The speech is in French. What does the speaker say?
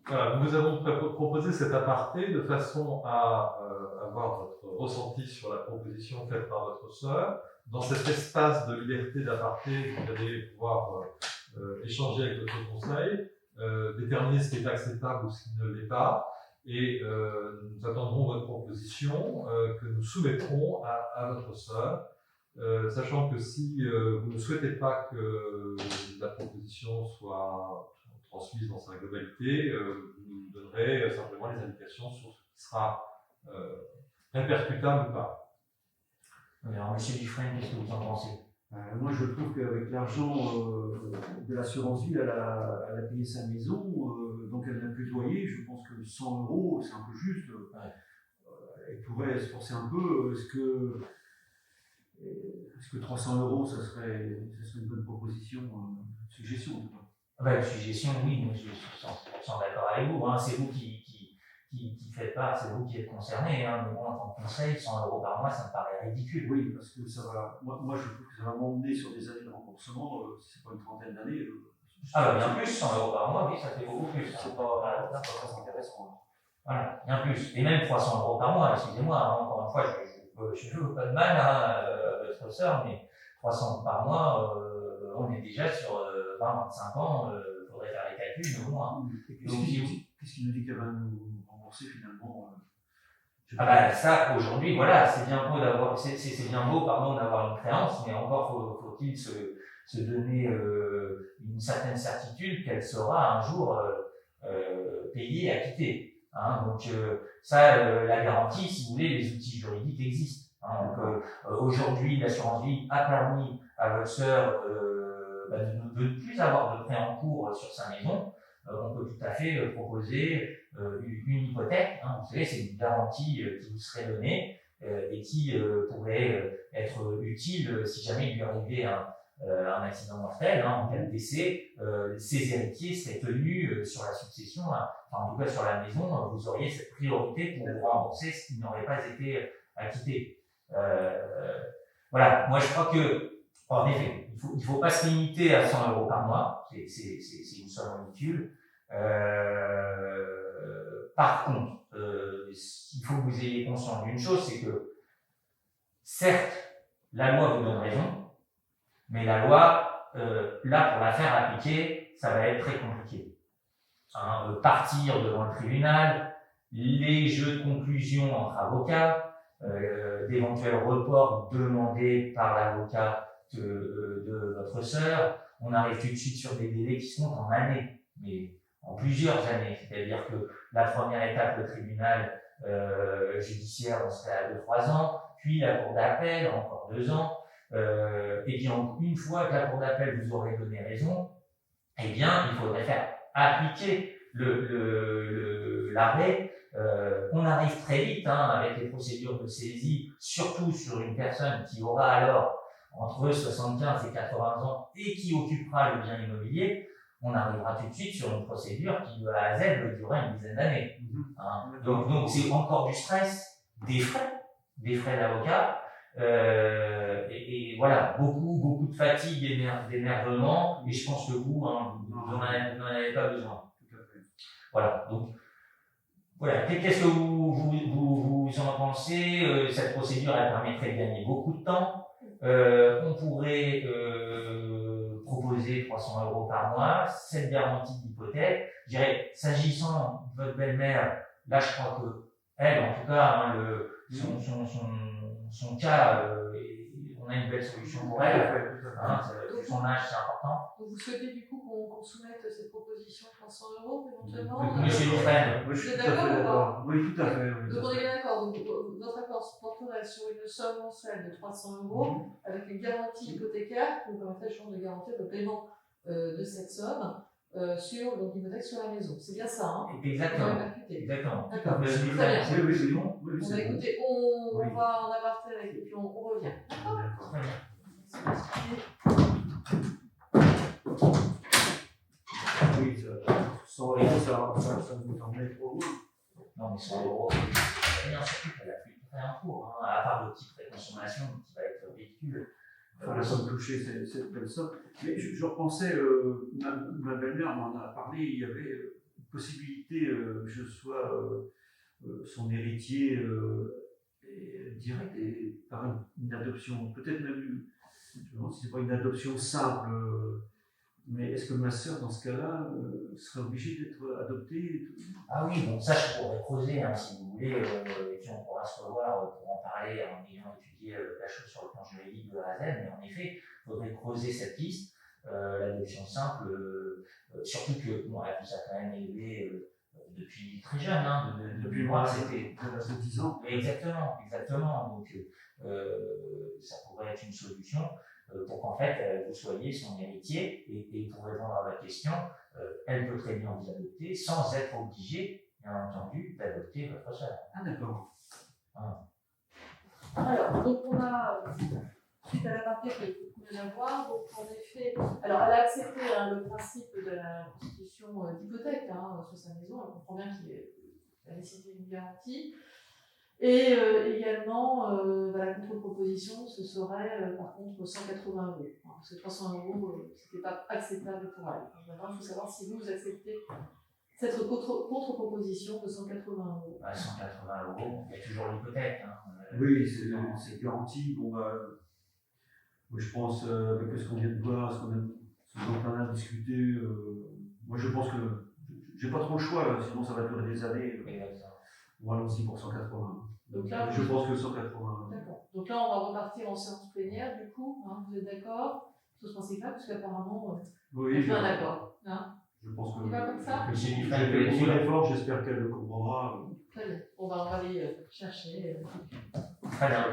Voilà, nous avons proposé cet aparté de façon à avoir votre ressenti sur la proposition faite par votre sœur. Dans cet espace de liberté d'aparté, vous allez pouvoir échanger avec votre conseil, déterminer ce qui est acceptable ou ce qui ne l'est pas. Et nous attendrons votre proposition que nous soumettrons à votre sœur, sachant que si vous ne souhaitez pas que la proposition soit transmise dans sa globalité, vous nous donnerez simplement les indications sur ce qui sera répercutable ou pas. Alors, Monsieur Dufresne, qu'est-ce que vous en pensez? Moi, je trouve qu'avec l'argent de l'assurance vie, elle a payé sa maison, donc elle n'a plus de loyer. Je pense que 100 €, c'est un peu juste. Ouais. Elle pourrait se forcer un peu. Est-ce que 300 €, ça serait une bonne proposition, suggestion en tout cas? Une suggestion, oui, moi je suis 100% d'accord avec vous. Hein. C'est vous qui faites pas, c'est vous qui êtes concerné. Hein. Mais moi, en tant que conseil, 100 € par mois, ça me paraît ridicule. Oui, parce que ça va. Moi, je trouve que ça va m'emmener sur des années de remboursement, si c'est pas une trentaine d'années. Bien plus, 100 € par mois, oui, ça fait beaucoup plus. C'est pas très intéressant. Voilà, bien plus. Et même 300 € par mois, excusez-moi, hein, encore une fois, je ne veux pas de mal à votre sœur, mais 300 € par mois, on est déjà sur 20-25 ans, il faudrait faire les calculs au moins. Qu'est-ce qui nous dit qu'elle va nous rembourser finalement Ça, aujourd'hui, voilà, c'est bien beau d'avoir, d'avoir une créance, mais encore faut-il se donner une certaine certitude qu'elle sera un jour payée, acquittée. Hein, donc la garantie, si vous voulez, les outils juridiques existent. Hein, donc aujourd'hui, l'assurance vie a permis à votre sœur de ne plus avoir de prêt en cours sur sa maison. On peut tout à fait proposer une hypothèque. Hein, vous savez, c'est une garantie qui vous serait donnée et qui pourrait être utile si jamais il lui arrivait un accident mortel, hein, en cas de décès, ses héritiers seraient tenus sur la succession, hein, en tout cas sur la maison, vous auriez cette priorité pour vous rembourser ce qui n'aurait pas été acquitté. Voilà, moi je crois que, en effet, il faut pas se limiter à 100 € par mois, c'est une somme ridicule. Par contre, il faut que vous ayez conscience d'une chose, c'est que, certes, la loi vous donne raison, mais la loi, là, pour la faire appliquer, ça va être très compliqué. Hein, partir devant le tribunal, les jeux de conclusion entre avocats, d'éventuels reports demandés par l'avocat de votre sœur, on arrive tout de suite sur des délais qui se comptent en années, mais en plusieurs années. C'est-à-dire que la première étape, le tribunal judiciaire, on serait à 2-3 ans, puis la cour d'appel, encore 2 ans, et bien une fois que la cour d'appel vous aurait donné raison, eh bien il faudrait faire appliquer l'arrêt. On arrive très vite avec les procédures de saisie, surtout sur une personne qui aura alors entre 75 et 80 ans et qui occupera le bien immobilier. On arrivera tout de suite sur une procédure qui de A à Z durera une dizaine d'années. Hein. Donc c'est encore du stress, des frais d'avocat. Et voilà, beaucoup de fatigue, d'énervement, et je pense que vous n'en avez pas besoin. Voilà, donc voilà. Qu'est-ce que vous en pensez? Cette procédure, elle permettrait de gagner beaucoup de temps. On pourrait proposer 300 € par mois, cette garantie d'hypothèque. Je dirais, s'agissant de votre belle-mère, là je crois que elle, en tout cas, son cas, on a une belle solution pour elle. Son âge, c'est important. Donc vous souhaitez du coup qu'on soumette cette proposition 300 € éventuellement? Monsieur Dufresne. Vous êtes d'accord ou pas? Oui, tout à fait. Donc on est bien d'accord. Donc notre accord se porterait sur une somme mensuelle de 300 € avec une garantie hypothécaire qui nous permettrait de garantir le paiement de cette somme sur l'hypothèque sur la maison. C'est bien ça, hein? Exactement. Exactement. D'accord. Oui, très bien. Oui, Écoutez, on va en aparté avec et puis on revient. D'accord. Très bien. Oui, 100 €, ça nous emmène trop loin. Non, mais 100 €, c'est rien, surtout qu'elle a plus de rien pour, à part le petit prêt de consommation qui va être ridicule. La somme touchée, c'est cette belle somme. Mais je repensais, ma belle-mère m'en a parlé, il y avait possibilité que je sois son héritier direct et par une adoption, peut-être même, je me demande si c'est pas une adoption simple, mais est-ce que ma sœur, dans ce cas-là, serait obligée d'être adoptée? Ah oui, donc ça je pourrais creuser si vous voulez, et puis on pourra se revoir pour en parler en ayant étudié la chose sur le plan juridique de A à Z, mais en effet, il faudrait creuser cette piste, l'adoption simple, surtout que bon, elle vous a quand même élevé depuis très jeune, depuis moi c'était... À l'âge de 10 ans. Exactement, donc ça pourrait être une solution pour qu'en fait vous soyez son héritier, et pour répondre à votre question, elle peut très bien vous adopter sans être obligée, bien entendu, d'adopter votre sœur. Ah d'accord. Alors, donc on a, suite à la partie que vous venez d'avoir, donc en effet, alors elle a accepté le principe de la constitution d'hypothèque sur sa maison, elle comprend bien qu'il a nécessité une garantie. Et également, la contre-proposition, ce serait par contre 180 €. Parce que 300 €, c'était pas acceptable pour elle. Donc, maintenant, il faut savoir si vous acceptez cette contre-proposition de 180 €. 180 €, il y a toujours l'hypothèque. Oui, c'est garanti. Bon, moi, je pense, avec ce qu'on vient de voir, ce dont on a discuté, moi je pense que j'ai pas trop le choix, là, sinon ça va durer des années. Bon, allons-y pour 180. Donc là, je pense que 180. D'accord. Donc là, on va repartir en séance plénière, du coup. Vous êtes d'accord sur ce principe-là, parce qu'apparemment, Oui, il y a un accord. Je pense que. On y va comme ça? J'ai fait beaucoup d'efforts, j'espère qu'elle le comprendra. Très bien. On va aller chercher. Très bien.